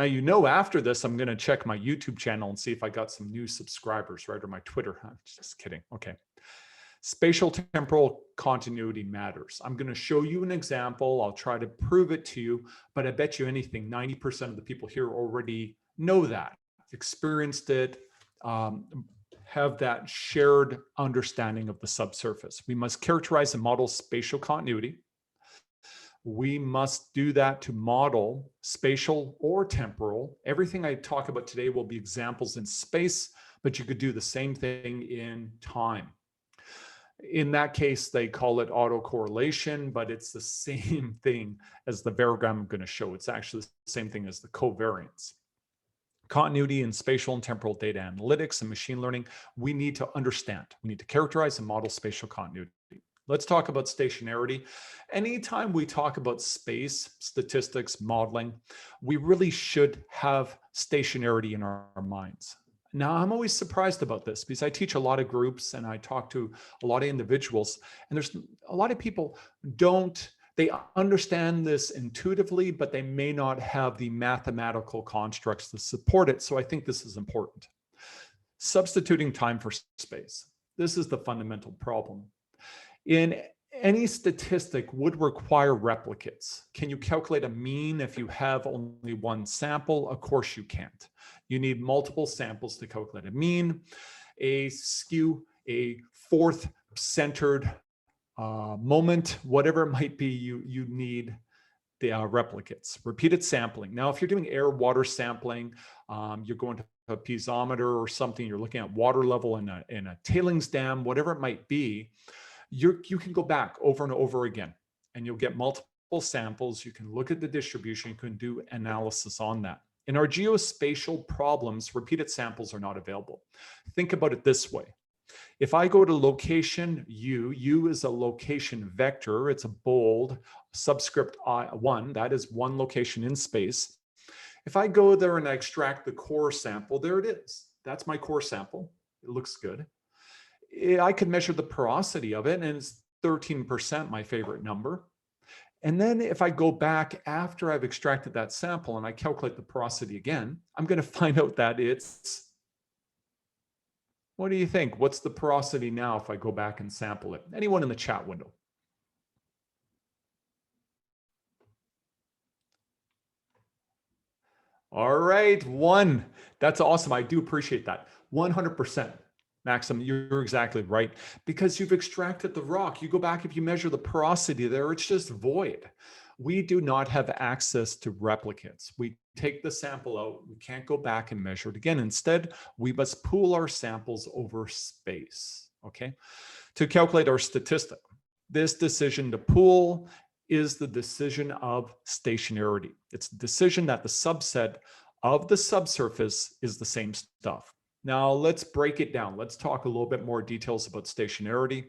Now, you know, after this, I'm going to check my YouTube channel and see if I got some new subscribers, right? Or my Twitter. I'm just kidding. Okay. Spatial temporal continuity matters. I'm going to show you an example. I'll try to prove it to you, but I bet you anything, 90% of the people here already know that, experienced it, have that shared understanding of the subsurface. We must characterize and model spatial continuity. We must do that to model spatial or temporal. Everything I talk about today will be examples in space, but you could do the same thing in time. In that case, they call it autocorrelation, but it's the same thing as the variogram I'm going to show. It's actually the same thing as the covariance. Continuity in spatial and temporal data analytics and machine learning, we need to understand. We need to characterize and model spatial continuity. Let's talk about stationarity. Anytime we talk about space, statistics, modeling, we really should have stationarity in our minds. Now, I'm always surprised about this because I teach a lot of groups and I talk to a lot of individuals, and there's a lot of people they understand this intuitively, but they may not have the mathematical constructs to support it. So I think this is important. Substituting time for space. This is the fundamental problem. In any statistic would require replicates. Can you calculate a mean if you have only one sample? Of course you can't. You need multiple samples to calculate a mean, a skew, a fourth centered moment, whatever it might be, you need the replicates. Repeated sampling. Now, if you're doing air water sampling, you're going to a piezometer or something, you're looking at water level in a tailings dam, whatever it might be, you can go back over and over again, and you'll get multiple samples. You can look at the distribution, you can do analysis on that. In our geospatial problems, repeated samples are not available. Think about it this way. If I go to location U is a location vector, it's a bold subscript I1, that is one location in space. If I go there and I extract the core sample, there it is. That's my core sample. It looks good. I could measure the porosity of it, and it's 13%, my favorite number. And then if I go back after I've extracted that sample and I calculate the porosity again, I'm going to find out that it's, what do you think? What's the porosity now if I go back and sample it? Anyone in the chat window? All right, 1. That's awesome. I do appreciate that. 100%. Maxim, you're exactly right, because you've extracted the rock. You go back, if you measure the porosity there, it's just void. We do not have access to replicates. We take the sample out, we can't go back and measure it again. Instead, we must pool our samples over space, okay? To calculate our statistic, this decision to pool is the decision of stationarity. It's the decision that the subset of the subsurface is the same stuff. Now let's break it down. Let's talk a little bit more details about stationarity.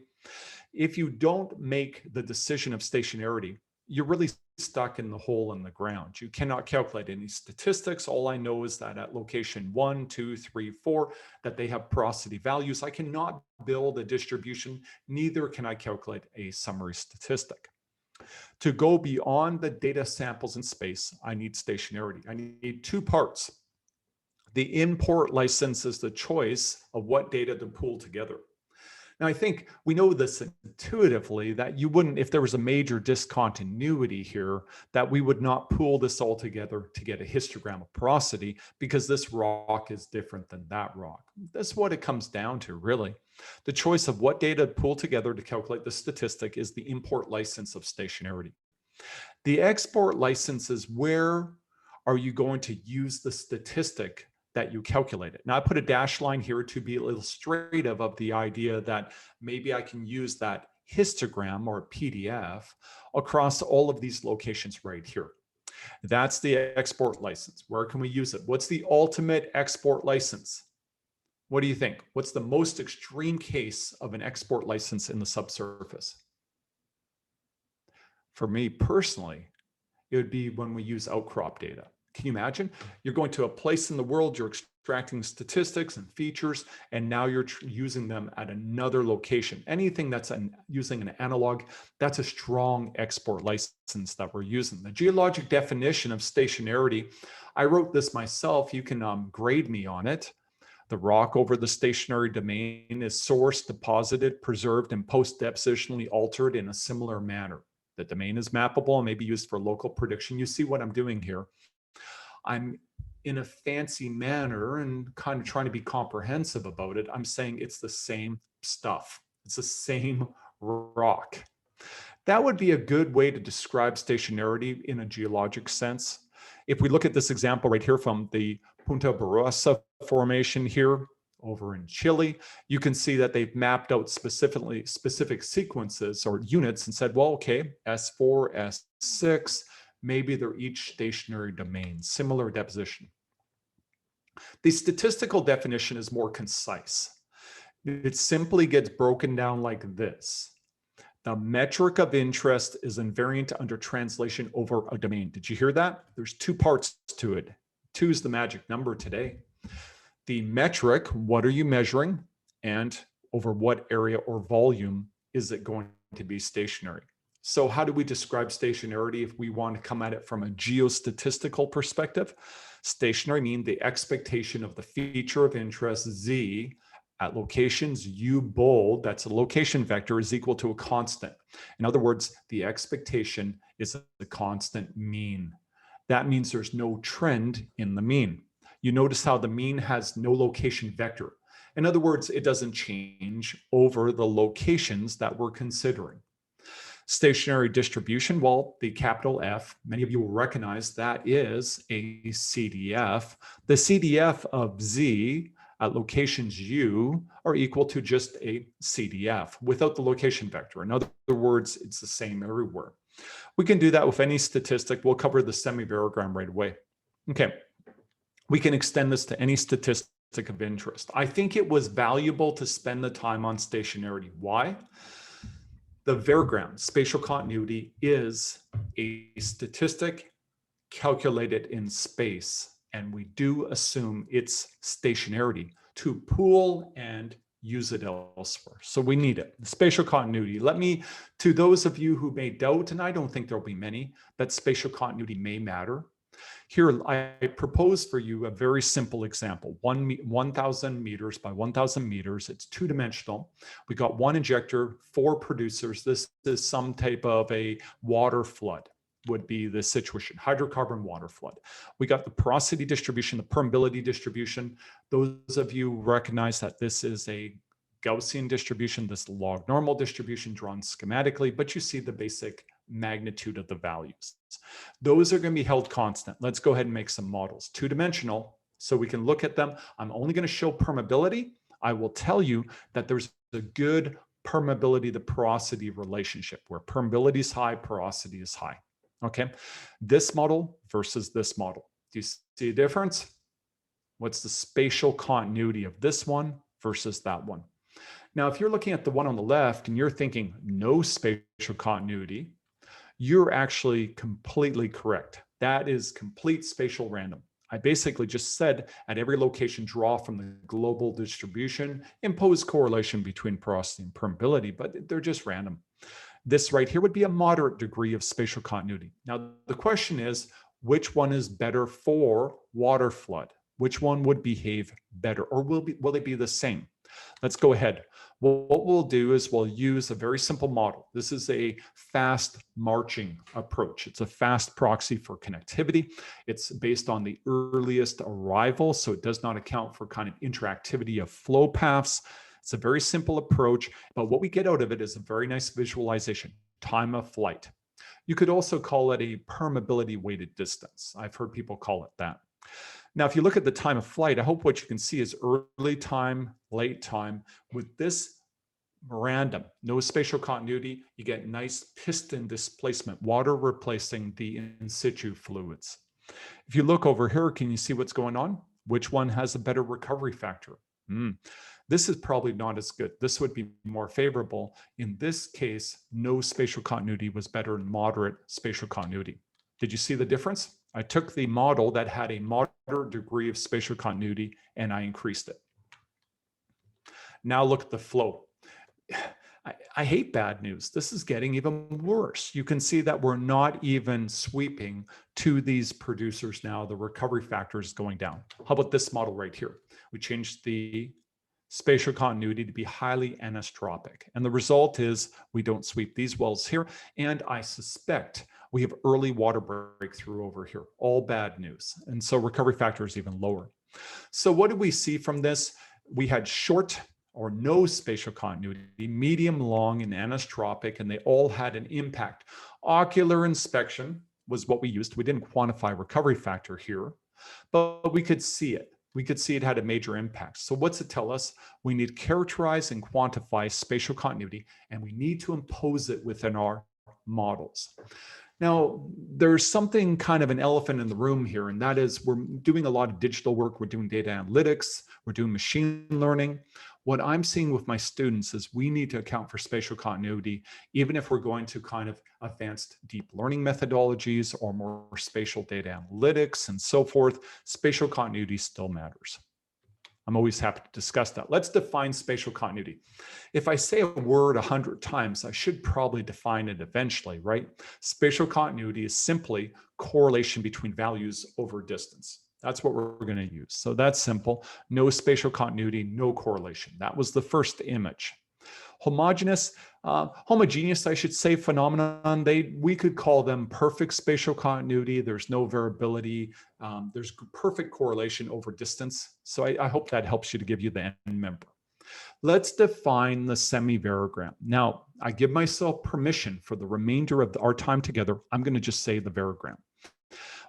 If you don't make the decision of stationarity, you're really stuck in the hole in the ground. You cannot calculate any statistics. All I know is that at location 1, 2, 3, 4, that they have porosity values. I cannot build a distribution, neither can I calculate a summary statistic. To go beyond the data samples in space, I need stationarity. I need 2 parts. The import license is the choice of what data to pool together. Now, I think we know this intuitively, that you wouldn't, if there was a major discontinuity here, that we would not pool this all together to get a histogram of porosity, because this rock is different than that rock. That's what it comes down to, really. The choice of what data to pool together to calculate the statistic is the import license of stationarity. The export license is where are you going to use the statistic that you calculated. Now I put a dash line here to be illustrative of the idea that maybe I can use that histogram or PDF across all of these locations right here. That's the export license. Where can we use it? What's the ultimate export license? What do you think? What's the most extreme case of an export license in the subsurface? For me personally, it would be when we use outcrop data. Can you imagine? You're going to a place in the world, you're extracting statistics and features, and now you're using them at another location. Anything that's using an analog, that's a strong export license that we're using. The geologic definition of stationarity, I wrote this myself. You can grade me on it. The rock over the stationary domain is sourced, deposited, preserved, and post-depositionally altered in a similar manner. The domain is mappable and may be used for local prediction. You see what I'm doing here. I'm in a fancy manner and kind of trying to be comprehensive about it. I'm saying it's the same stuff. It's the same rock. That would be a good way to describe stationarity in a geologic sense. If we look at this example right here from the Punta Barossa formation here over in Chile, you can see that they've mapped out specific sequences or units and said, well, okay, S4, S6, maybe they're each stationary domains, similar deposition. The statistical definition is more concise. It simply gets broken down like this. The metric of interest is invariant under translation over a domain. Did you hear that? There's two parts to it. 2 is the magic number today. The metric, what are you measuring? And over what area or volume is it going to be stationary? So how do we describe stationarity if we want to come at it from a geostatistical perspective? Stationary means the expectation of the feature of interest Z at locations U bold, that's a location vector, is equal to a constant. In other words, the expectation is a constant mean. That means there's no trend in the mean. You notice how the mean has no location vector. In other words, it doesn't change over the locations that we're considering. Stationary distribution, well, the capital F, many of you will recognize that is a CDF. The CDF of Z at locations U are equal to just a CDF without the location vector. In other words, it's the same everywhere. We can do that with any statistic. We'll cover the semi-variogram right away. Okay, we can extend this to any statistic of interest. I think it was valuable to spend the time on stationarity. Why? The variogram, spatial continuity, is a statistic calculated in space, and we do assume its stationarity to pool and use it elsewhere. So we need it. Spatial continuity. Let me, to those of you who may doubt, and I don't think there'll be many, that spatial continuity may matter. Here, I propose for you a very simple example. 1,000 meters by 1,000 meters. It's two-dimensional. We got one injector, 4 producers. This is some type of a water flood would be the situation, hydrocarbon water flood. We got the porosity distribution, the permeability distribution. Those of you recognize that this is a Gaussian distribution, this log normal distribution drawn schematically, but you see the basic magnitude of the values. Those are going to be held constant. Let's go ahead and make some models. Two-dimensional, so we can look at them. I'm only going to show permeability. I will tell you that there's a good permeability to porosity relationship where permeability is high, porosity is high. Okay, this model versus this model. Do you see a difference? What's the spatial continuity of this one versus that one? Now, if you're looking at the one on the left and you're thinking no spatial continuity, you're actually completely correct. That is complete spatial random. I basically just said at every location, draw from the global distribution, impose correlation between porosity and permeability, but they're just random. This right here would be a moderate degree of spatial continuity. Now, the question is, which one is better for water flood? Which one would behave better, or will they be the same? Let's go ahead. Well, what we'll do is we'll use a very simple model. This is a fast marching approach. It's a fast proxy for connectivity. It's based on the earliest arrival, so it does not account for kind of interactivity of flow paths. It's a very simple approach, but what we get out of it is a very nice visualization, time of flight. You could also call it a permeability weighted distance. I've heard people call it that. Now, if you look at the time of flight, I hope what you can see is early time, late time. With this random, no spatial continuity, you get nice piston displacement, water replacing the in situ fluids. If you look over here, can you see what's going on? Which one has a better recovery factor? This is probably not as good. This would be more favorable. In this case, no spatial continuity was better than moderate spatial continuity. Did you see the difference? I took the model that had a moderate degree of spatial continuity and I increased it. Now look at the flow. I hate bad news. This is getting even worse. You can see that we're not even sweeping to these producers now. The recovery factor is going down. How about this model right here? We changed the spatial continuity to be highly anisotropic. And the result is we don't sweep these wells here. And I suspect we have early water breakthrough over here. All bad news. And so recovery factor is even lower. So what did we see from this? We had short or no spatial continuity, medium, long, and anisotropic, and they all had an impact. Ocular inspection was what we used. We didn't quantify recovery factor here, but we could see it. We could see it had a major impact. So what's it tell us? We need to characterize and quantify spatial continuity, and we need to impose it within our models. Now, there's something kind of an elephant in the room here, and that is we're doing a lot of digital work. We're doing data analytics. We're doing machine learning. What I'm seeing with my students is we need to account for spatial continuity, even if we're going to kind of advanced deep learning methodologies or more spatial data analytics and so forth. Spatial continuity still matters. I'm always happy to discuss that. Let's define spatial continuity. If I say a word 100 times, I should probably define it eventually, right? Spatial continuity is simply correlation between values over distance. That's what we're going to use. So that's simple. No spatial continuity, no correlation. That was the first image. Homogeneous, I should say, phenomenon. We could call them perfect spatial continuity. There's no variability. There's perfect correlation over distance. So I hope that helps you to give you the end member. Let's define the semi-variogram. Now, I give myself permission for the remainder of our time together. I'm going to just say the variogram.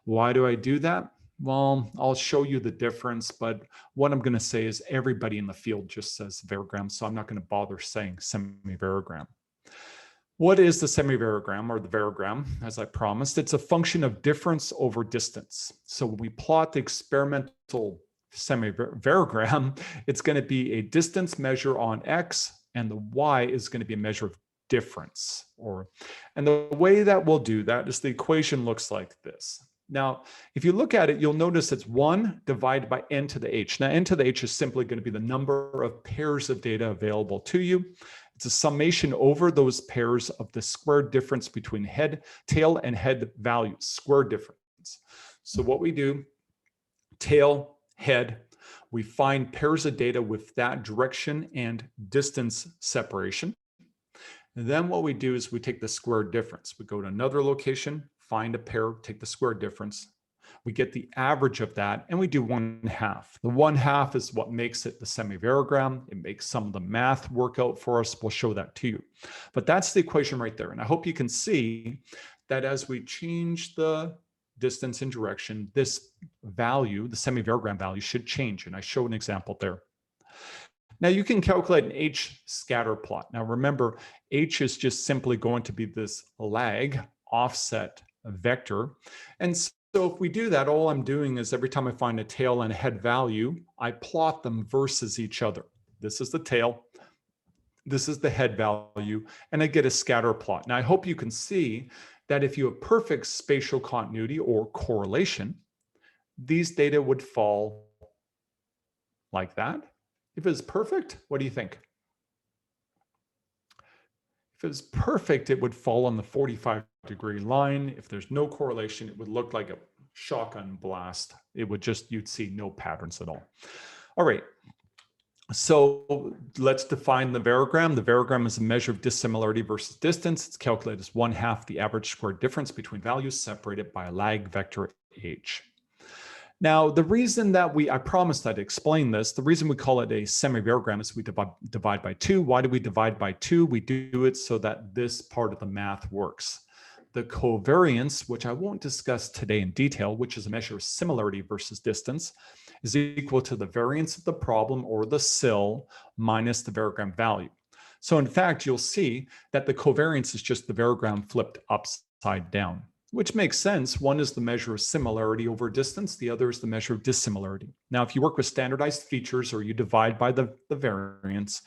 Why do I do that? Well, I'll show you the difference, but what I'm going to say is everybody in the field just says variogram, so I'm not going to bother saying semi-variogram. What is the semi-variogram or the variogram? As I promised, it's a function of difference over distance. So when we plot the experimental semi-variogram, it's going to be a distance measure on X, and the Y is going to be a measure of difference. And the way that we'll do that is the equation looks like this. Now, if you look at it, you'll notice it's 1 divided by n to the h. Now, n to the h is simply going to be the number of pairs of data available to you. It's a summation over those pairs of the square difference between tail and head values, square difference. So what we do, tail, head, we find pairs of data with that direction and distance separation. And then what we do is we take the square difference. We go to another location, find a pair, take the square difference. We get the average of that, and we do 1/2. The 1/2 is what makes it the semi-variogram. It makes some of the math work out for us. We'll show that to you. But that's the equation right there. And I hope you can see that as we change the distance and direction, this value, the semi-variogram value, should change. And I show an example there. Now you can calculate an H scatter plot. Now remember, H is just simply going to be this lag offset vector. And so if we do that, all I'm doing is every time I find a tail and a head value, I plot them versus each other. This is the tail, this is the head value, and I get a scatter plot. Now I hope you can see that if you have perfect spatial continuity or correlation, these data would fall like that. If it's perfect, what do you think? If it's perfect, it would fall on the 45-degree line. If there's no correlation, it would look like a shotgun blast. It would just, you'd see no patterns at all. All right. So let's define the variogram. The variogram is a measure of dissimilarity versus distance. It's calculated as 1/2 the average square difference between values separated by a lag vector H. Now, the reason that I promised I'd explain this, the reason we call it a semi-variogram is we divide by 2. Why do we divide by 2? We do it so that this part of the math works. The covariance, which I won't discuss today in detail, which is a measure of similarity versus distance, is equal to the variance of the problem, or the SILL, minus the variogram value. So in fact, you'll see that the covariance is just the variogram flipped upside down, which makes sense. One is the measure of similarity over distance. The other is the measure of dissimilarity. Now, if you work with standardized features or you divide by the variance,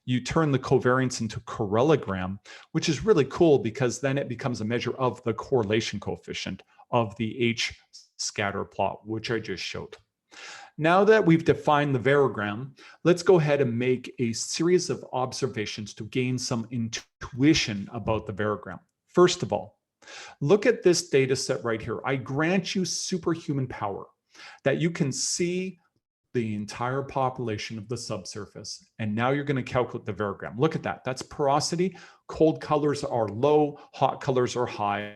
you turn the covariance into correlogram, which is really cool because then it becomes a measure of the correlation coefficient of the H scatter plot, which I just showed. Now that we've defined the variogram, let's go ahead and make a series of observations to gain some intuition about the variogram. First of all, look at this data set right here. I grant you superhuman power that you can see the entire population of the subsurface. And now you're going to calculate the variogram. Look at that. That's porosity. Cold colors are low, hot colors are high.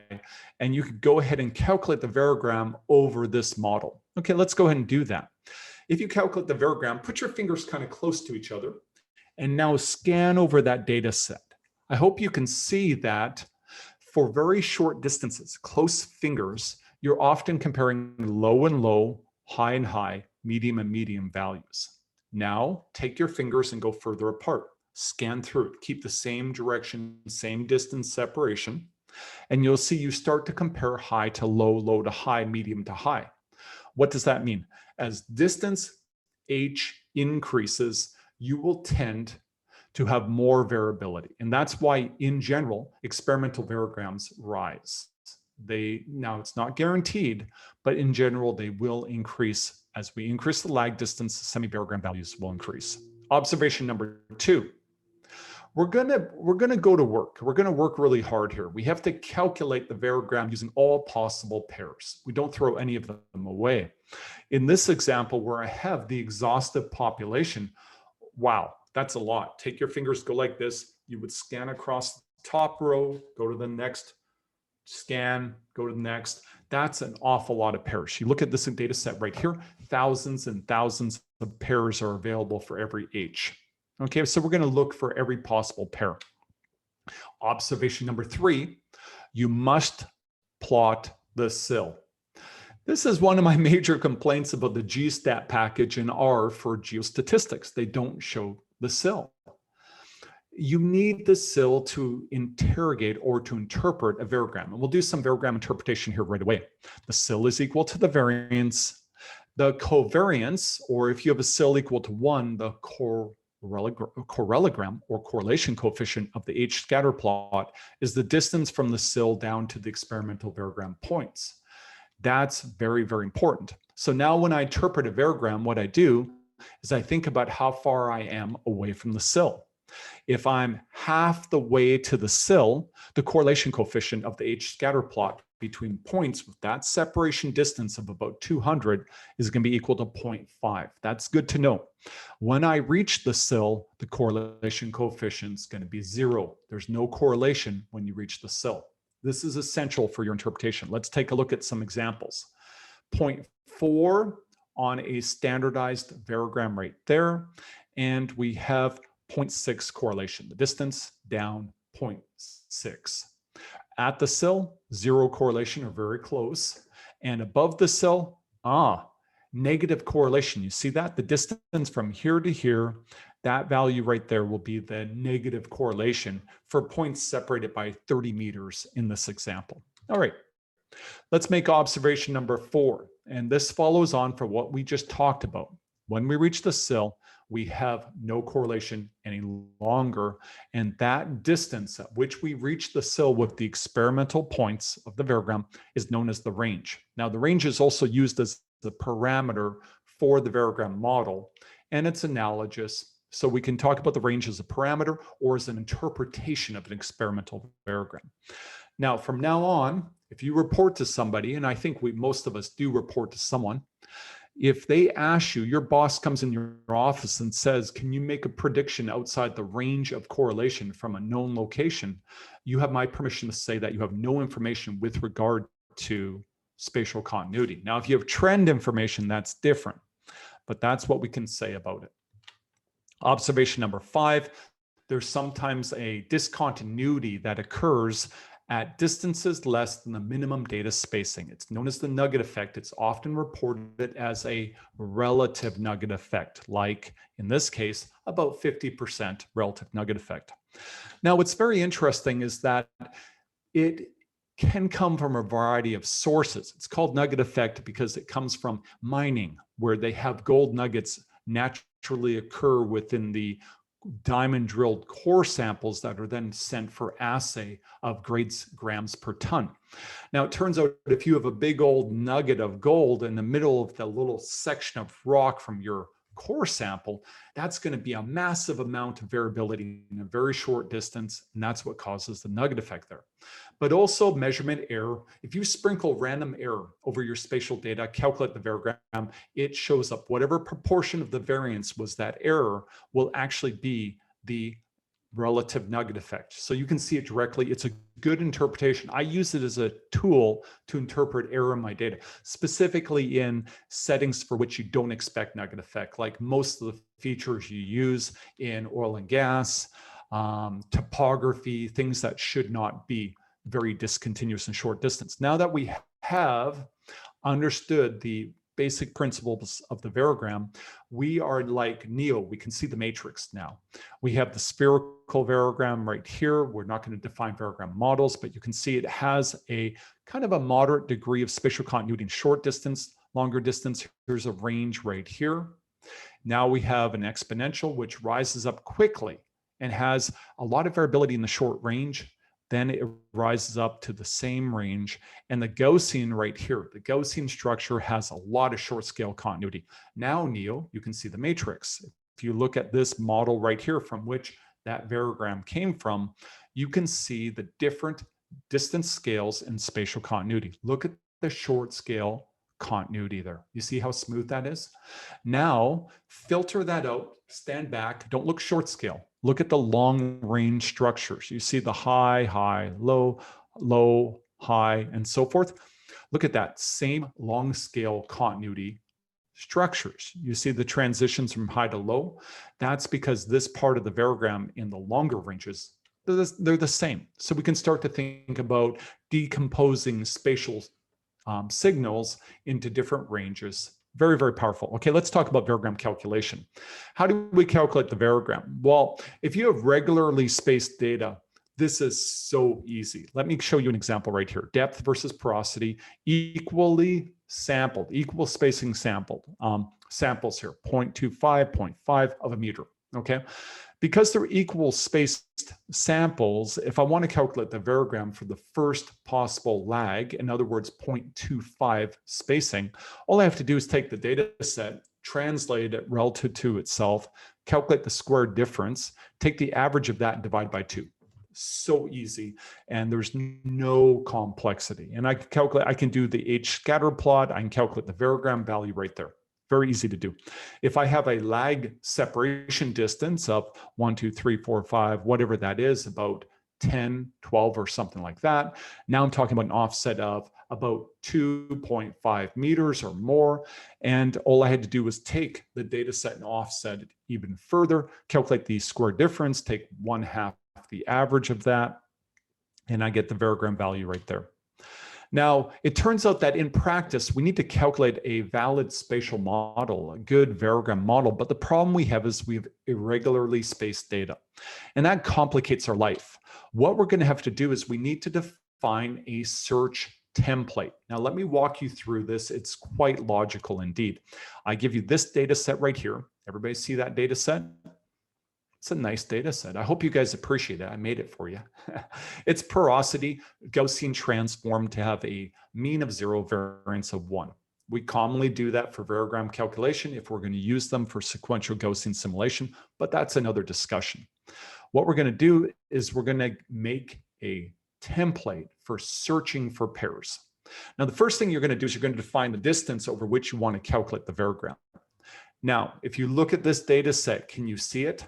And you could go ahead and calculate the variogram over this model. Okay, let's go ahead and do that. If you calculate the variogram, put your fingers kind of close to each other and now scan over that data set. I hope you can see that for very short distances, close fingers, you're often comparing low and low, high and high, medium and medium values. Now take your fingers and go further apart. Scan through it. Keep the same direction, same distance separation, and you'll see you start to compare high to low, low to high, medium to high. What does that mean? As distance h increases, you will tend to have more variability. And that's why, in general, experimental variograms rise. Now, it's not guaranteed, but in general, they will increase. As we increase the lag distance, the semi-variogram values will increase. Observation number 2. We're gonna go to work. We're gonna work really hard here. We have to calculate the variogram using all possible pairs. We don't throw any of them away. In this example, where I have the exhaustive population, wow, that's a lot. Take your fingers, go like this. You would scan across the top row, go to the next, scan, go to the next. That's an awful lot of pairs. You look at this data set right here, thousands and thousands of pairs are available for every H. Okay, so we're going to look for every possible pair. Observation number 3, you must plot the SILL. This is one of my major complaints about the GSTAT package in R for geostatistics. They don't show the SILL. You need the SILL to interrogate or to interpret a variogram. And we'll do some variogram interpretation here right away. The SILL is equal to the variance. The covariance, or if you have a SILL equal to 1, the correlogram or correlation coefficient of the H scatter plot is the distance from the SILL down to the experimental variogram points. That's very, very important. So now when I interpret a variogram, what I do is I think about how far I am away from the SILL. If I'm half the way to the SILL, the correlation coefficient of the H scatter plot between points with that separation distance of about 200 is going to be equal to 0.5. That's good to know. When I reach the SILL, the correlation coefficient is going to be 0. There's no correlation when you reach the SILL. This is essential for your interpretation. Let's take a look at some examples. 0.4 on a standardized variogram right there, and we have 0.6 correlation, the distance down 0.6. At the SILL, 0 correlation or very close. And above the SILL, negative correlation. You see that? The distance from here to here, that value right there will be the negative correlation for points separated by 30 meters in this example. All right, let's make observation number 4. And this follows on for what we just talked about. When we reach the SILL, we have no correlation any longer. And that distance at which we reach the SILL with the experimental points of the variogram is known as the range. Now, the range is also used as the parameter for the variogram model, and it's analogous. So we can talk about the range as a parameter or as an interpretation of an experimental variogram. Now, from now on, if you report to somebody, and I think most of us do report to someone, if they ask you, your boss comes in your office and says, can you make a prediction outside the range of correlation from a known location? You have my permission to say that you have no information with regard to spatial continuity. Now, if you have trend information, that's different, but that's what we can say about it. Observation number 5, there's sometimes a discontinuity that occurs at distances less than the minimum data spacing. It's known as the nugget effect. It's often reported as a relative nugget effect, like in this case, about 50% relative nugget effect. Now, what's very interesting is that it can come from a variety of sources. It's called nugget effect because it comes from mining, where they have gold nuggets naturally occur within the diamond drilled core samples that are then sent for assay of grams per ton. Now, it turns out if you have a big old nugget of gold in the middle of the little section of rock from your core sample, that's going to be a massive amount of variability in a very short distance, and that's what causes the nugget effect there. But also measurement error. If you sprinkle random error over your spatial data, calculate the variogram, it shows up. Whatever proportion of the variance was that error will actually be the relative nugget effect. So you can see it directly. It's a good interpretation. I use it as a tool to interpret error in my data, specifically in settings for which you don't expect nugget effect, like most of the features you use in oil and gas, topography, things that should not be very discontinuous and short distance. Now that we have understood the basic principles of the variogram, we are like Neo. We can see the matrix now. We have the spherical variogram right here. We're not going to define variogram models, but you can see it has a kind of a moderate degree of spatial continuity in short distance, longer distance. Here's a range right here. Now we have an exponential, which rises up quickly and has a lot of variability in the short range. Then it rises up to the same range. And the Gaussian right here, the Gaussian structure has a lot of short scale continuity. Now, Neo, you can see the matrix. If you look at this model right here from which that variogram came from, you can see the different distance scales and spatial continuity. Look at the short scale continuity there. You see how smooth that is? Now, filter that out, stand back, don't look short scale. Look at the long range structures. You see the high, high, low, low, high, and so forth. Look at that same long scale continuity structures. You see the transitions from high to low. That's because this part of the variogram in the longer ranges, they're the same. So we can start to think about decomposing spatial signals into different ranges. Very, very powerful. Okay, let's talk about variogram calculation. How do we calculate the variogram? Well, if you have regularly spaced data, this is so easy. Let me show you an example right here. Depth versus porosity, equally sampled, equal spacing sampled. Samples here, 0.25, 0.5 of a meter, okay? Because they're equal spaced samples, if I want to calculate the variogram for the first possible lag, in other words, 0.25 spacing, all I have to do is take the data set, translate it relative to itself, calculate the square difference, take the average of that and divide by 2. So easy, and there's no complexity. And I can do the H scatter plot, I can calculate the variogram value right there. Very easy to do. If I have a lag separation distance of 1, 2, 3, 4, 5, whatever that is, about 10, 12 or something like that. Now I'm talking about an offset of about 2.5 meters or more. And all I had to do was take the data set and offset it even further, calculate the square difference, take 1/2 the average of that, and I get the variogram value right there. Now, it turns out that in practice, we need to calculate a valid spatial model, a good variogram model. But the problem we have is we have irregularly spaced data, and that complicates our life. What we're going to have to do is we need to define a search template. Now, let me walk you through this. It's quite logical indeed. I give you this data set right here. Everybody see that data set? It's a nice data set. I hope you guys appreciate it. I made it for you. It's porosity, Gaussian transform to have a mean of 0, variance of 1. We commonly do that for variogram calculation if we're going to use them for sequential Gaussian simulation, but that's another discussion. What we're going to do is we're going to make a template for searching for pairs. Now, the first thing you're going to do is you're going to define the distance over which you want to calculate the variogram. Now, if you look at this data set, can you see it?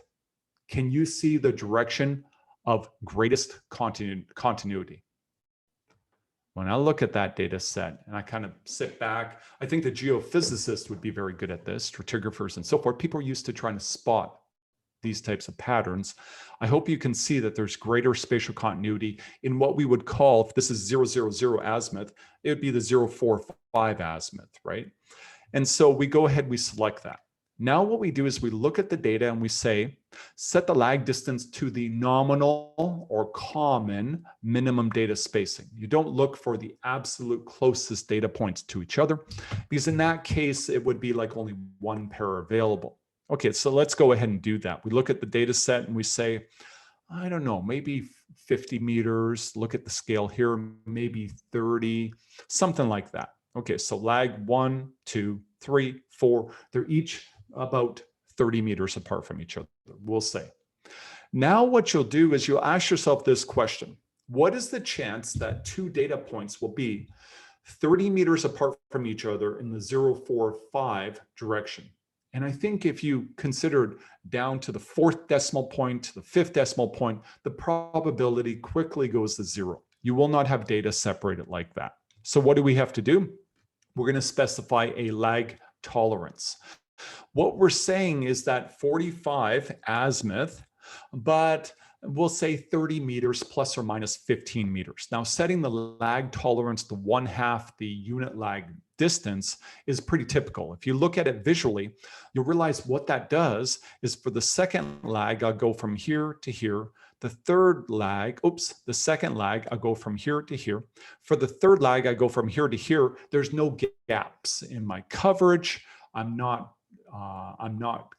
Can you see the direction of greatest continuity? When I look at that data set and I kind of sit back, I think the geophysicists would be very good at this, stratigraphers and so forth. People are used to trying to spot these types of patterns. I hope you can see that there's greater spatial continuity in what we would call, if this is 0, 0, 0 azimuth, it would be the 0, 4, 5 azimuth, right? And so we go ahead, we select that. Now what we do is we look at the data and we say, set the lag distance to the nominal or common minimum data spacing. You don't look for the absolute closest data points to each other, because in that case, it would be like only one pair available. Okay, so let's go ahead and do that. We look at the data set and we say, I don't know, maybe 50 meters. Look at the scale here, maybe 30, something like that. Okay, so lag 1, 2, 3, 4. They're each about 30 meters apart from each other, we'll say. Now what you'll do is you'll ask yourself this question. What is the chance that two data points will be 30 meters apart from each other in the 0, 4, 5 direction? And I think if you considered down to the 4th decimal point, to the 5th decimal point, the probability quickly goes to 0. You will not have data separated like that. So what do we have to do? We're going to specify a lag tolerance. What we're saying is that 45 azimuth, but we'll say 30 meters plus or minus 15 meters. Now, setting the lag tolerance to 1/2 the unit lag distance is pretty typical. If you look at it visually, you'll realize what that does is for the second lag, I'll go from here to here. The second lag, I'll go from here to here. For the third lag, I go from here to here. There's no gaps in my coverage. I'm not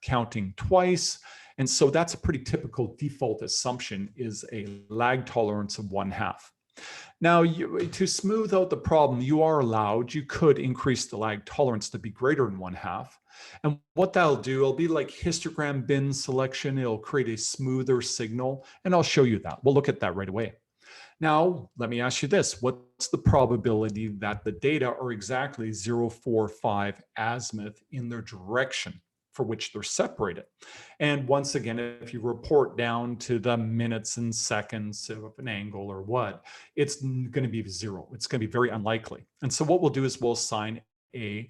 counting twice. And so that's a pretty typical default assumption, is a lag tolerance of 1/2. Now, to smooth out the problem, you could increase the lag tolerance to be greater than 1/2. And what that'll do, it'll be like histogram bin selection. It'll create a smoother signal. And I'll show you that. We'll look at that right away. Now, let me ask you this. What's the probability that the data are exactly 0, 4, 5 azimuth in their direction for which they're separated? And once again, if you report down to the minutes and seconds of an angle or what, it's going to be 0. It's going to be very unlikely. And so what we'll do is we'll assign a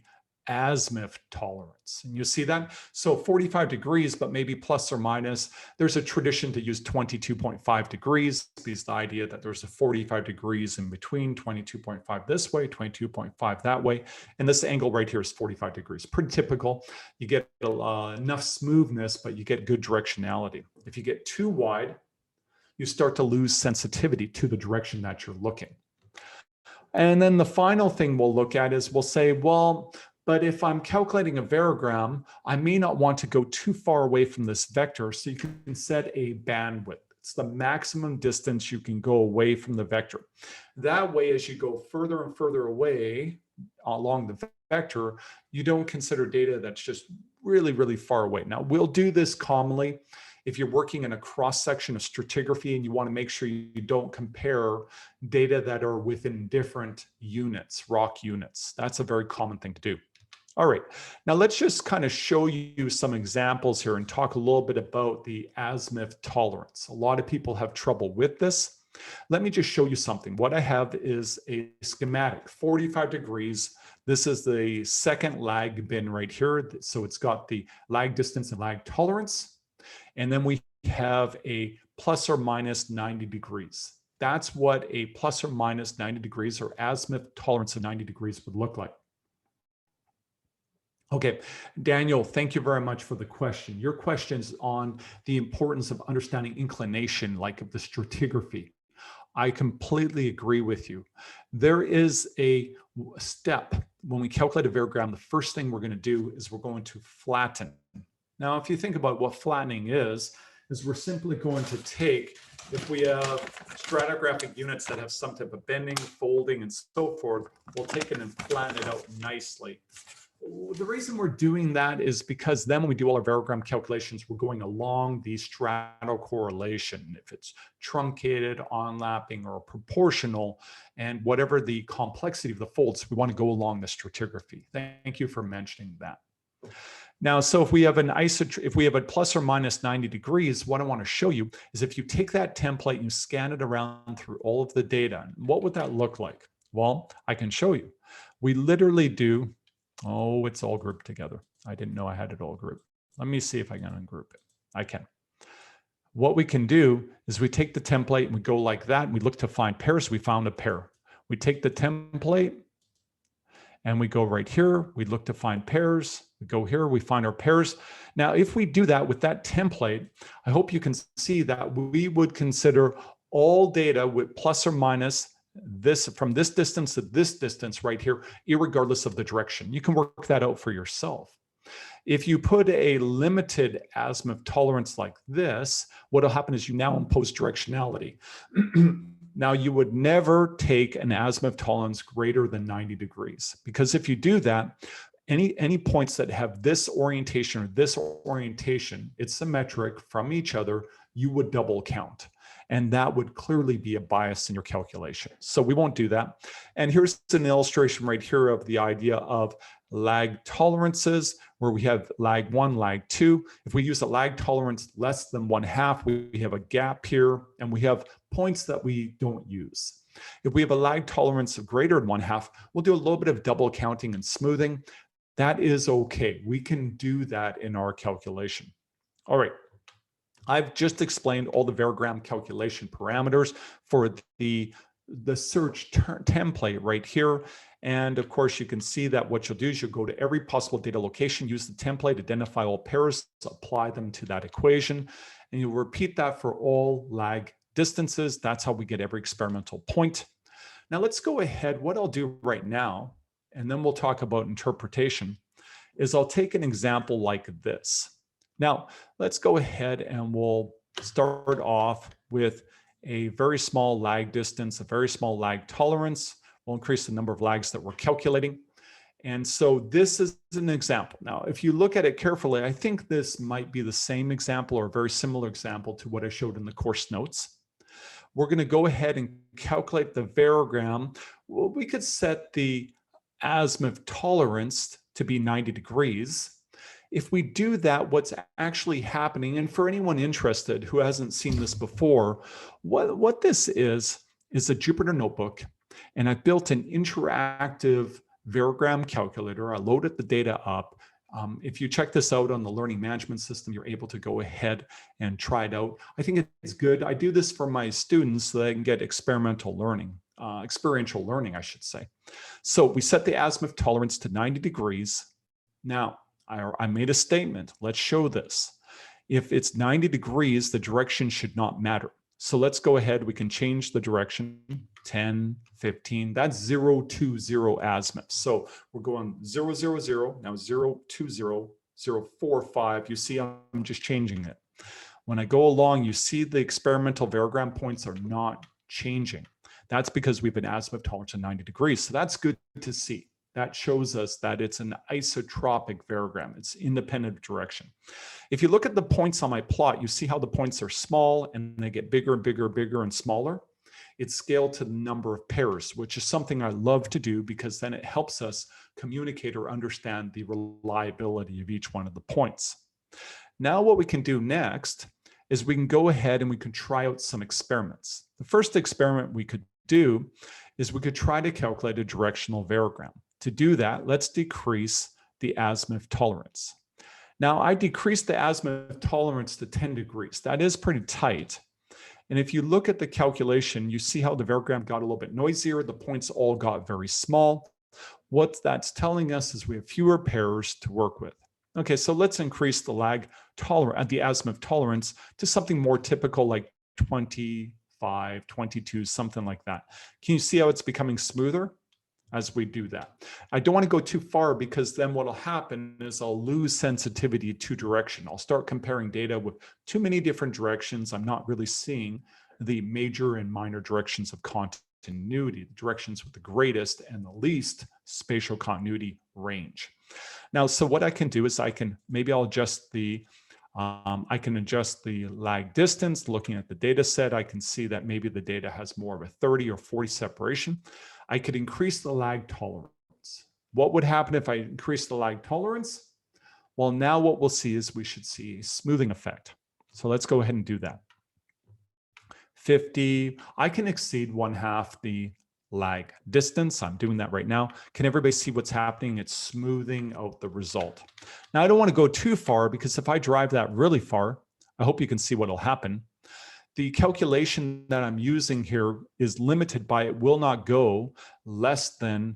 azimuth tolerance. And you see that? So 45 degrees, but maybe plus or minus. There's a tradition to use 22.5 degrees, because the idea that there's a 45 degrees in between, 22.5 this way, 22.5 that way. And this angle right here is 45 degrees. Pretty typical. You get enough smoothness, but you get good directionality. If you get too wide, you start to lose sensitivity to the direction that you're looking. And then the final thing we'll look at is we'll say, well, but if I'm calculating a variogram, I may not want to go too far away from this vector. So you can set a bandwidth. It's the maximum distance you can go away from the vector. That way, as you go further and further away along the vector, you don't consider data that's just really, really far away. Now, we'll do this commonly if you're working in a cross-section of stratigraphy and you want to make sure you don't compare data that are within different units, rock units. That's a very common thing to do. All right, now let's just kind of show you some examples here and talk a little bit about the azimuth tolerance. A lot of people have trouble with this. Let me just show you something. What I have is a schematic, 45 degrees. This is the second lag bin right here. So it's got the lag distance and lag tolerance. And then we have a plus or minus 90 degrees. That's what a plus or minus 90 degrees or azimuth tolerance of 90 degrees would look like. Okay, Daniel, thank you very much for the question. Your question's on the importance of understanding inclination, like of the stratigraphy. I completely agree with you. There is a step when we calculate a variogram. The first thing we're going to do is we're going to flatten. Now, if you think about what flattening is we're simply going to take, if we have stratigraphic units that have some type of bending, folding, and so forth, we'll take it and flatten it out nicely. The reason we're doing that is because then when we do all our variogram calculations, we're going along the straddle correlation. If it's truncated, onlapping, or proportional, and whatever the complexity of the folds, we want to go along the stratigraphy. Thank you for mentioning that. Now, so if we have a plus or minus 90 degrees, what I want to show you is if you take that template and you scan it around through all of the data, what would that look like? Well, I can show you. We literally do. Oh, it's all grouped together. I didn't know I had it all grouped. Let me see if I can ungroup it. I can. What we can do is we take the template and we go like that. And we look to find pairs. We found a pair. We take the template and we go right here. We look to find pairs. We go here. We find our pairs. Now, if we do that with that template, I hope you can see that we would consider all data with plus or minus this from this distance to this distance right here, irregardless of the direction. You can work that out for yourself. If you put a limited azimuth tolerance like this, what will happen is you now impose directionality. Now, you would never take an azimuth tolerance greater than 90 degrees, because if you do that, any points that have this orientation or this orientation, it's symmetric from each other, you would double count. And that would clearly be a bias in your calculation. So we won't do that. And here's an illustration right here of the idea of lag tolerances, where we have lag 1, lag 2. If we use a lag tolerance less than 1/2, we have a gap here, and we have points that we don't use. If we have a lag tolerance of greater than 1/2, we'll do a little bit of double counting and smoothing. That is okay. We can do that in our calculation. All right. I've just explained all the Variogram calculation parameters for the search template right here. And of course, you can see that what you'll do is you'll go to every possible data location, use the template, identify all pairs, apply them to that equation, and you'll repeat that for all lag distances. That's how we get every experimental point. Now let's go ahead. What I'll do right now, and then we'll talk about interpretation, is I'll take an example like this. Now, let's go ahead and we'll start off with a very small lag distance, a very small lag tolerance. We'll increase the number of lags that we're calculating. And so this is an example. Now, if you look at it carefully, I think this might be the same example or a very similar example to what I showed in the course notes. We're going to go ahead and calculate the variogram. Well, we could set the azimuth tolerance to be 90 degrees. If we do that, what's actually happening, and for anyone interested who hasn't seen this before, what this is a Jupyter notebook, and I built an interactive variogram calculator. I loaded the data up. If you check this out on the learning management system, you're able to go ahead and try it out. I think it's good. I do this for my students so they can get experiential learning, I should say. So we set the azimuth tolerance to 90 degrees. Now, I made a statement. Let's show this. If it's 90 degrees, the direction should not matter. So let's go ahead. We can change the direction, 10, 15. That's 0, 2, 0 azimuth. So we're going 0, 0, 0. Now 0, 2, 0, 0, 4, 5. You see I'm just changing it. When I go along, you see the experimental variogram points are not changing. That's because we've been azimuth tolerance of 90 degrees. So that's good to see. That shows us that it's an isotropic variogram. It's independent of direction. If you look at the points on my plot, you see how the points are small and they get bigger and bigger, bigger and smaller. It's scaled to the number of pairs, which is something I love to do because then it helps us communicate or understand the reliability of each one of the points. Now what we can do next is we can go ahead and we can try out some experiments. The first experiment we could do is we could try to calculate a directional variogram. To do that, let's decrease the azimuth tolerance. Now, I decreased the azimuth tolerance to 10 degrees. That is pretty tight. And if you look at the calculation, you see how the variogram got a little bit noisier. The points all got very small. What that's telling us is we have fewer pairs to work with. Okay, so let's increase the the azimuth tolerance to something more typical like 25, 22, something like that. Can you see how it's becoming smoother as we do that? I don't want to go too far because then what will happen is I'll lose sensitivity to direction. I'll start comparing data with too many different directions. I'm not really seeing the major and minor directions of continuity, the directions with the greatest and the least spatial continuity range. Now, so what I can do is I'll adjust the I can adjust the lag distance. Looking at the data set, I can see that maybe the data has more of a 30 or 40 separation. I could increase the lag tolerance. What would happen if I increase the lag tolerance? Well, now what we'll see is we should see a smoothing effect. So let's go ahead and do that. 50, I can exceed 1/2 the lag distance. I'm doing that right now. Can everybody see what's happening? It's smoothing out the result. Now, I don't want to go too far because if I drive that really far, I hope you can see what will happen. The calculation that I'm using here is limited by it will not go less than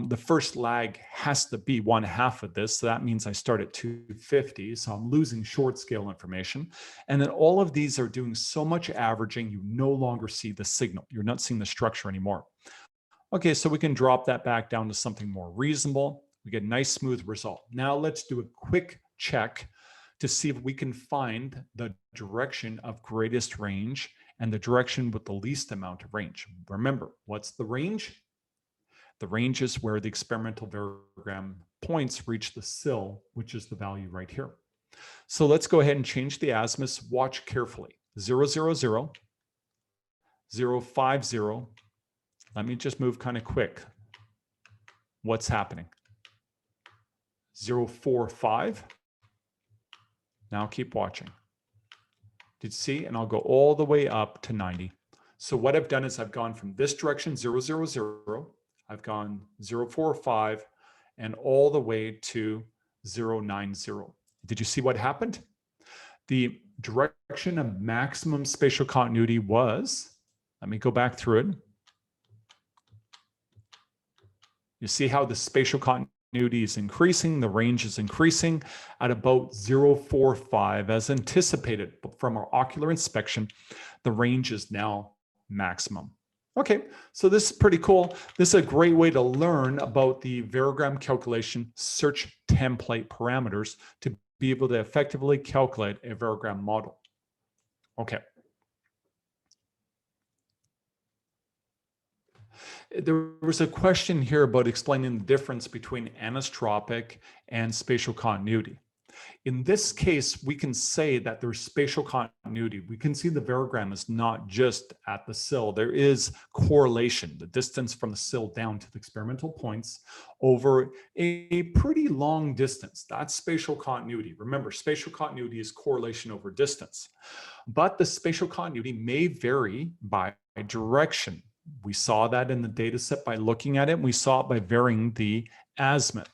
the first lag has to be 1/2 of this. So that means I start at 250. So I'm losing short scale information. And then all of these are doing so much averaging, you no longer see the signal. You're not seeing the structure anymore. Okay, so we can drop that back down to something more reasonable. We get a nice smooth result. Now let's do a quick check to see if we can find the direction of greatest range and the direction with the least amount of range. Remember, what's the range? The range is where the experimental variogram points reach the SILL, which is the value right here. So let's go ahead and change the azimuths. Watch carefully. 0, 0, 0, 0, 5, 0. Let me just move kind of quick. What's happening? 0, 4, 5. Now keep watching. Did you see? And I'll go all the way up to 90. So what I've done is I've gone from this direction, 0, 0, 0. I've gone 0, 4, 5, and all the way to 0, 9, 0. Did you see what happened? The direction of maximum spatial continuity was, let me go back through it. You see how the spatial continuity is increasing, the range is increasing at about 0.45 as anticipated from our ocular inspection. The range is now maximum. Okay, so this is pretty cool. This is a great way to learn about the variogram calculation search template parameters to be able to effectively calculate a variogram model. Okay. There was a question here about explaining the difference between anisotropic and spatial continuity. In this case, we can say that there's spatial continuity. We can see the variogram is not just at the SILL. There is correlation, the distance from the SILL down to the experimental points over a pretty long distance. That's spatial continuity. Remember, spatial continuity is correlation over distance. But the spatial continuity may vary by direction. We saw that in the data set by looking at it. We saw it by varying the azimuth.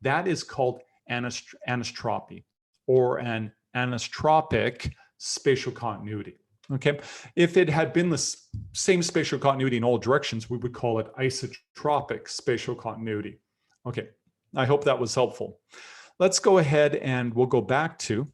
That is called anisotropy, or an anisotropic spatial continuity. Okay, if it had been the same spatial continuity in all directions, we would call it isotropic spatial continuity. Okay, I hope that was helpful. Let's go ahead and we'll go back to,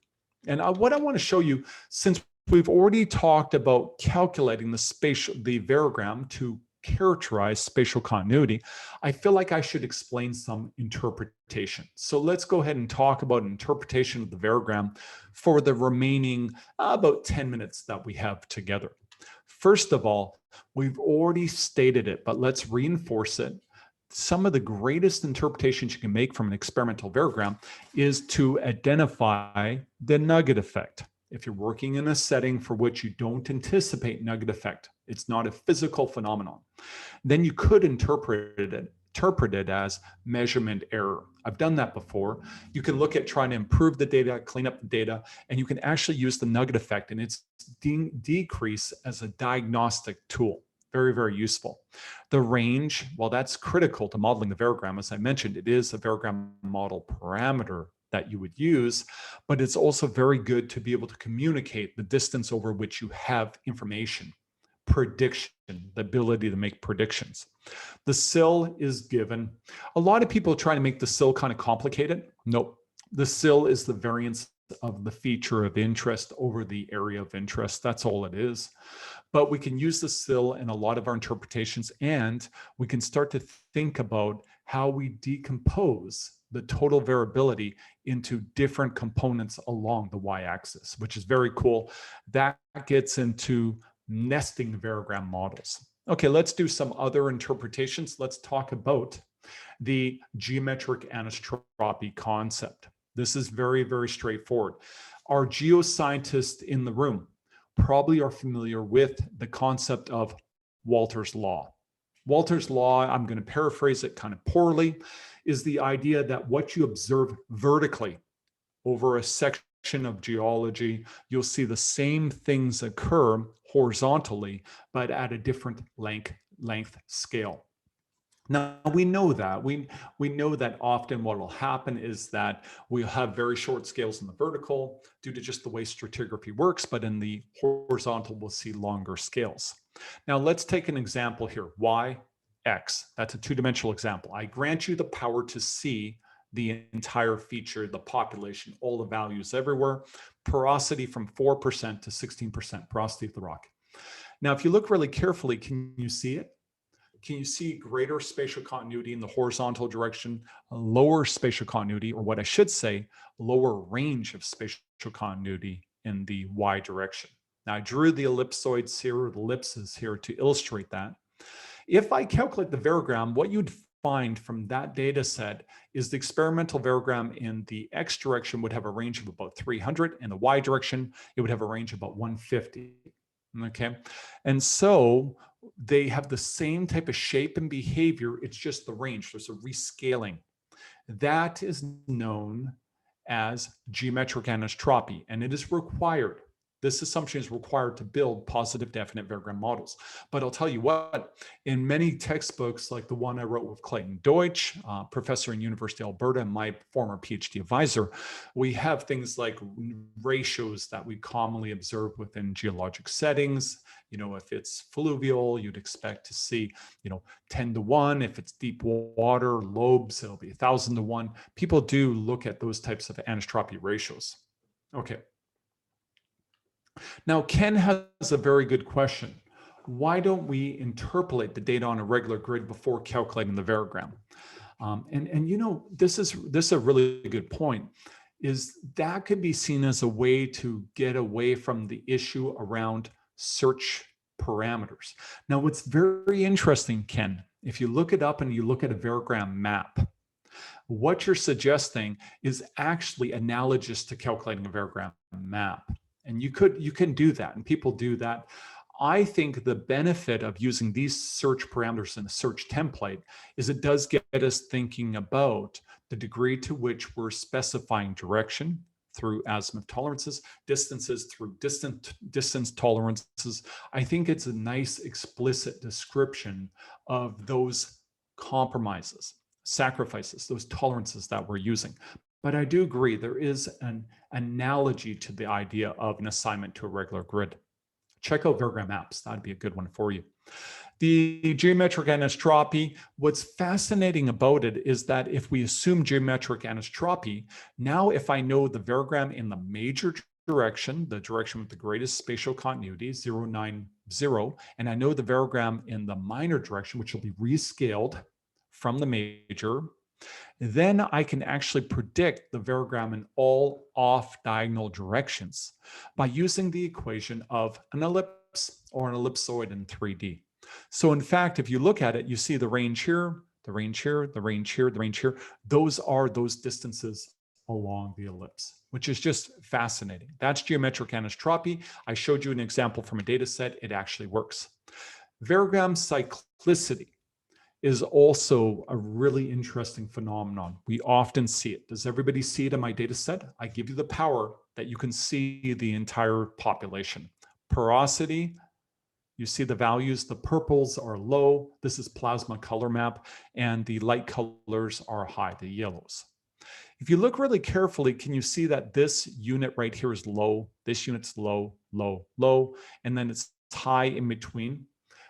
and what I want to show you, since we've already talked about calculating the variogram to characterize spatial continuity, I feel like I should explain some interpretation. So let's go ahead and talk about interpretation of the variogram for the remaining about 10 minutes that we have together. First of all, we've already stated it, but let's reinforce it. Some of the greatest interpretations you can make from an experimental variogram is to identify the nugget effect. If you're working in a setting for which you don't anticipate nugget effect, it's not a physical phenomenon, then you could interpret it as measurement error. I've done that before. You can look at trying to improve the data, clean up the data, and you can actually use the nugget effect and its decrease as a diagnostic tool. Very, very useful. The range, well, that's critical to modeling the variogram. As I mentioned, it is a variogram model parameter that you would use, but it's also very good to be able to communicate the distance over which you have information, prediction, the ability to make predictions. The SILL is given. A lot of people try to make the SILL kind of complicated. Nope. The SILL is the variance of the feature of interest over the area of interest. That's all it is. But we can use the SILL in a lot of our interpretations, and we can start to think about how we decompose the total variability into different components along the y-axis, which is very cool. That gets into nesting variogram models. Okay, let's do some other interpretations. Let's talk about the geometric anisotropy concept. This is very, very straightforward. Our geoscientists in the room probably are familiar with the concept of Walter's law. Walter's law, I'm going to paraphrase it kind of poorly, is the idea that what you observe vertically over a section of geology, you'll see the same things occur horizontally, but at a different length scale. Now, we know that. We know that often what will happen is that we'll have very short scales in the vertical due to just the way stratigraphy works, but in the horizontal, we'll see longer scales. Now, let's take an example here, y, x. That's a two-dimensional example. I grant you the power to see the entire feature, the population, all the values everywhere, porosity from 4% to 16%, porosity of the rock. Now, if you look really carefully, can you see it? Can you see greater spatial continuity in the horizontal direction, lower spatial continuity, or what I should say, lower range of spatial continuity in the y direction? Now, I drew the ellipsoids here, or the ellipses here, to illustrate that. If I calculate the variogram, what you'd find from that data set is the experimental variogram in the x direction would have a range of about 300, and the y direction, it would have a range of about 150. Okay, and so they have the same type of shape and behavior, it's just the range. There's a rescaling. That is known as geometric anisotropy, and it is required. This assumption is required to build positive definite variogram models. But I'll tell you what, in many textbooks, like the one I wrote with Clayton Deutsch, professor in University of Alberta, and my former PhD advisor, we have things like ratios that we commonly observe within geologic settings. You know, if it's fluvial, you'd expect to see, 10 to 1. If it's deep water, lobes, it'll be 1,000 to 1. People do look at those types of anisotropy ratios. Okay. Now, Ken has a very good question. Why don't we interpolate the data on a regular grid before calculating the variogram? This is a really good point, is that could be seen as a way to get away from the issue around search parameters. Now, what's very interesting, Ken, if you look it up and you look at a variogram map, what you're suggesting is actually analogous to calculating a variogram map. And you can do that, and people do that. I think the benefit of using these search parameters in a search template is it does get us thinking about the degree to which we're specifying direction through azimuth tolerances, distances through distance tolerances. I think it's a nice explicit description of those compromises, sacrifices, those tolerances that we're using. But I do agree, there is an analogy to the idea of an assignment to a regular grid. Check out variogram maps. That'd be a good one for you. The geometric anisotropy, what's fascinating about it is that if we assume geometric anisotropy, now if I know the variogram in the major direction, the direction with the greatest spatial continuity, 0, 9, 0, and I know the variogram in the minor direction, which will be rescaled from the major, then I can actually predict the variogram in all off-diagonal directions by using the equation of an ellipse or an ellipsoid in 3D. So in fact, if you look at it, you see the range here, the range here, the range here, the range here. Those are those distances along the ellipse, which is just fascinating. That's geometric anisotropy. I showed you an example from a data set. It actually works. Variogram cyclicity is also a really interesting phenomenon. We often see it. Does everybody see it in my data set? I give you the power that you can see the entire population. Porosity, you see the values, the purples are low. This is plasma color map, and the light colors are high, the yellows. If you look really carefully, can you see that this unit right here is low, this unit's low, low, low, and then it's high in between?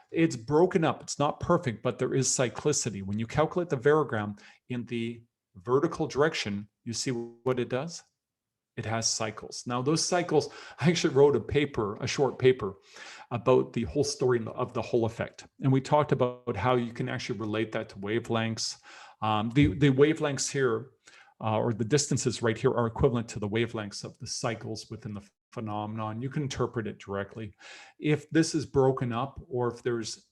It's broken up. It's not perfect, but there is cyclicity. When you calculate the variogram in the vertical direction, you see what it does? It has cycles. Now, those cycles, I actually wrote a short paper about the whole story of the Hall effect. And we talked about how you can actually relate that to wavelengths. The wavelengths here, or the distances right here, are equivalent to the wavelengths of the cycles within the phenomenon. You can interpret it directly. If this is broken up, or if there's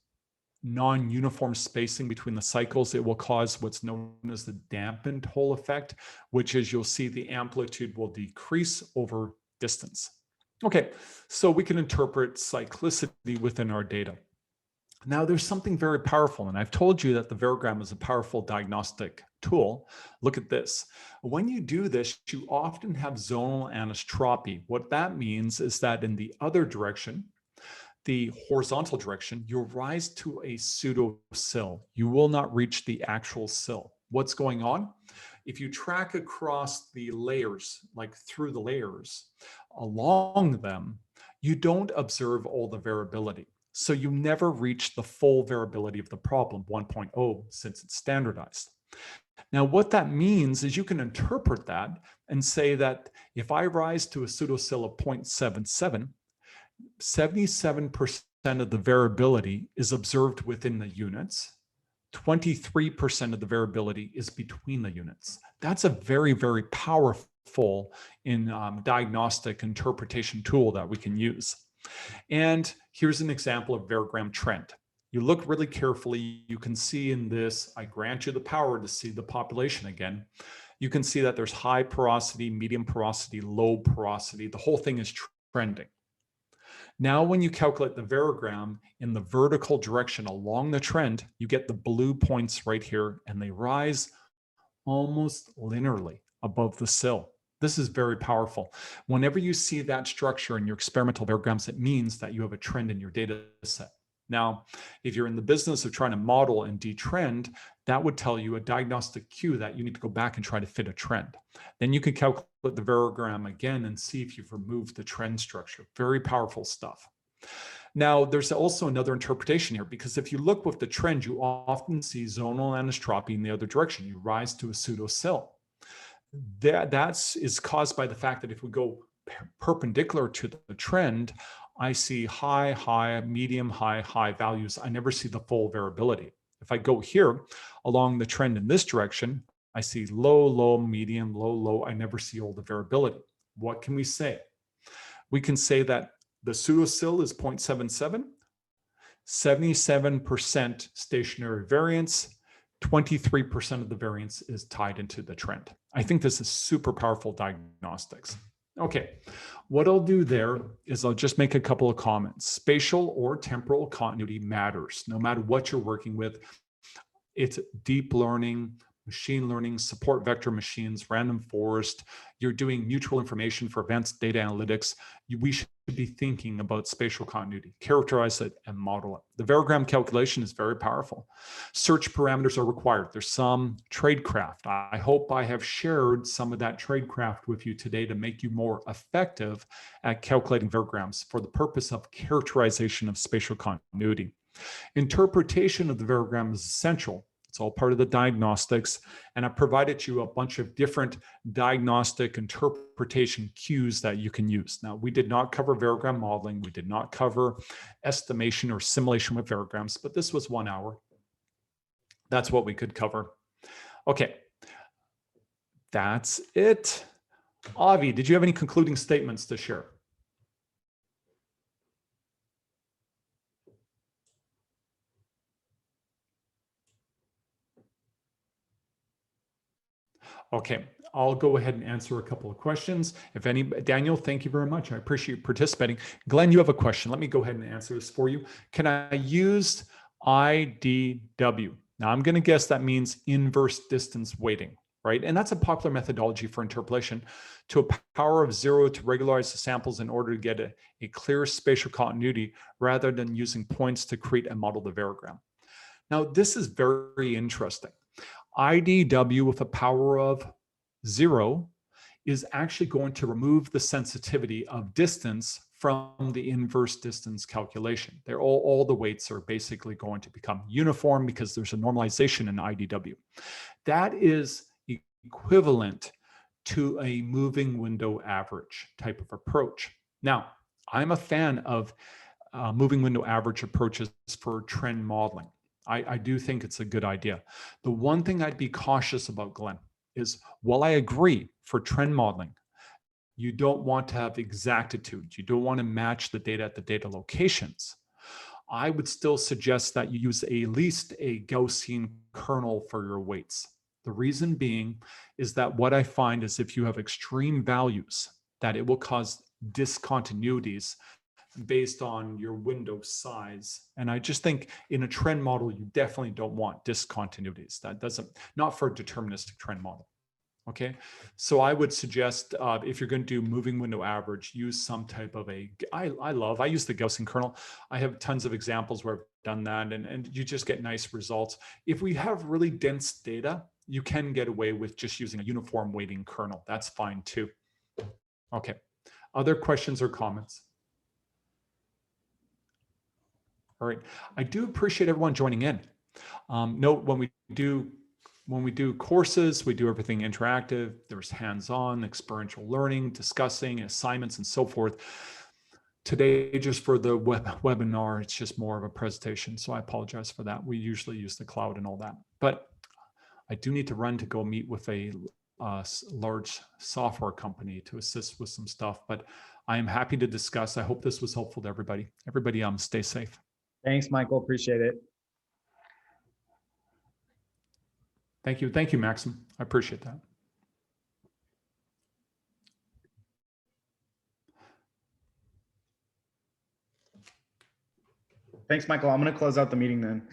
non-uniform spacing between the cycles, it will cause what's known as the dampened Hall effect, which is you'll see the amplitude will decrease over distance. Okay, so we can interpret cyclicity within our data. Now, there's something very powerful, and I've told you that the variogram is a powerful diagnostic tool. Look at this. When you do this, you often have zonal anisotropy. What that means is that in the other direction, the horizontal direction, you'll rise to a pseudo sill. You will not reach the actual sill. What's going on? If you track across the layers, like through the layers, along them, you don't observe all the variability. So you never reach the full variability of the problem, 1.0, since it's standardized. Now, what that means is you can interpret that and say that if I rise to a pseudosill of 0.77, 77% of the variability is observed within the units, 23% of the variability is between the units. That's a very, very powerful diagnostic interpretation tool that we can use. And here's an example of variogram trend. You look really carefully, you can see in this, I grant you the power to see the population again. You can see that there's high porosity, medium porosity, low porosity. The whole thing is trending. Now, when you calculate the variogram in the vertical direction along the trend, you get the blue points right here, and they rise almost linearly above the SILL. This is very powerful. Whenever you see that structure in your experimental variograms, it means that you have a trend in your data set. Now, if you're in the business of trying to model and detrend, that would tell you a diagnostic cue that you need to go back and try to fit a trend. Then you can calculate the variogram again and see if you've removed the trend structure. Very powerful stuff. Now, there's also another interpretation here, because if you look with the trend, you often see zonal anisotropy in the other direction. You rise to a pseudo SILL. That is caused by the fact that if we go perpendicular to the trend, I see high, high, medium, high, high values. I never see the full variability. If I go here along the trend in this direction, I see low, low, medium, low, low. I never see all the variability. What can we say? We can say that the pseudo SILL is 0.77, 77% stationary variance, 23% of the variance is tied into the trend. I think this is super powerful diagnostics. Okay, what I'll do there is I'll just make a couple of comments. Spatial or temporal continuity matters, no matter what you're working with. It's deep learning, machine learning, support vector machines, random forest. You're doing mutual information for advanced data analytics. We should be thinking about spatial continuity, characterize it and model it. The variogram calculation is very powerful. Search parameters are required. There's some tradecraft. I hope I have shared some of that tradecraft with you today to make you more effective at calculating variograms for the purpose of characterization of spatial continuity. Interpretation of the variogram is essential. It's all part of the diagnostics, and I provided you a bunch of different diagnostic interpretation cues that you can use. Now, we did not cover variogram modeling. We did not cover estimation or simulation with variograms, but this was 1 hour. That's what we could cover. Okay, that's it. Avi, did you have any concluding statements to share? Okay, I'll go ahead and answer a couple of questions. If any, Daniel, thank you very much. I appreciate you participating. Glenn, you have a question. Let me go ahead and answer this for you. Can I use IDW? Now, I'm going to guess that means inverse distance weighting, right? And that's a popular methodology for interpolation to a power of 0 to regularize the samples in order to get a clear spatial continuity rather than using points to create and model the variogram. Now, this is very interesting. IDW with a power of 0 is actually going to remove the sensitivity of distance from the inverse distance calculation. They're all the weights are basically going to become uniform because there's a normalization in IDW. That is equivalent to a moving window average type of approach. Now, I'm a fan of moving window average approaches for trend modeling. I do think it's a good idea. The one thing I'd be cautious about, Glenn, is while I agree for trend modeling, you don't want to have exactitude. You don't want to match the data at the data locations. I would still suggest that you use at least a Gaussian kernel for your weights. The reason being is that what I find is if you have extreme values, that it will cause discontinuities based on your window size. And I just think in a trend model, you definitely don't want discontinuities. That doesn't, not for a deterministic trend model. Okay, so I would suggest if you're going to do moving window average, use some type of I use the Gaussian kernel. I have tons of examples where I've done that, and you just get nice results. If we have really dense data, you can get away with just using a uniform weighting kernel. That's fine too. Okay, other questions or comments? All right, I do appreciate everyone joining in. Note when we do courses, we do everything interactive. There's hands-on, experiential learning, discussing, assignments, and so forth. Today, just for the webinar, it's just more of a presentation. So I apologize for that. We usually use the cloud and all that. But I do need to run to go meet with a large software company to assist with some stuff. But I am happy to discuss. I hope this was helpful to everybody. Everybody, stay safe. Thanks, Michael. Appreciate it. Thank you. Thank you, Maxim. I appreciate that. Thanks, Michael. I'm going to close out the meeting then.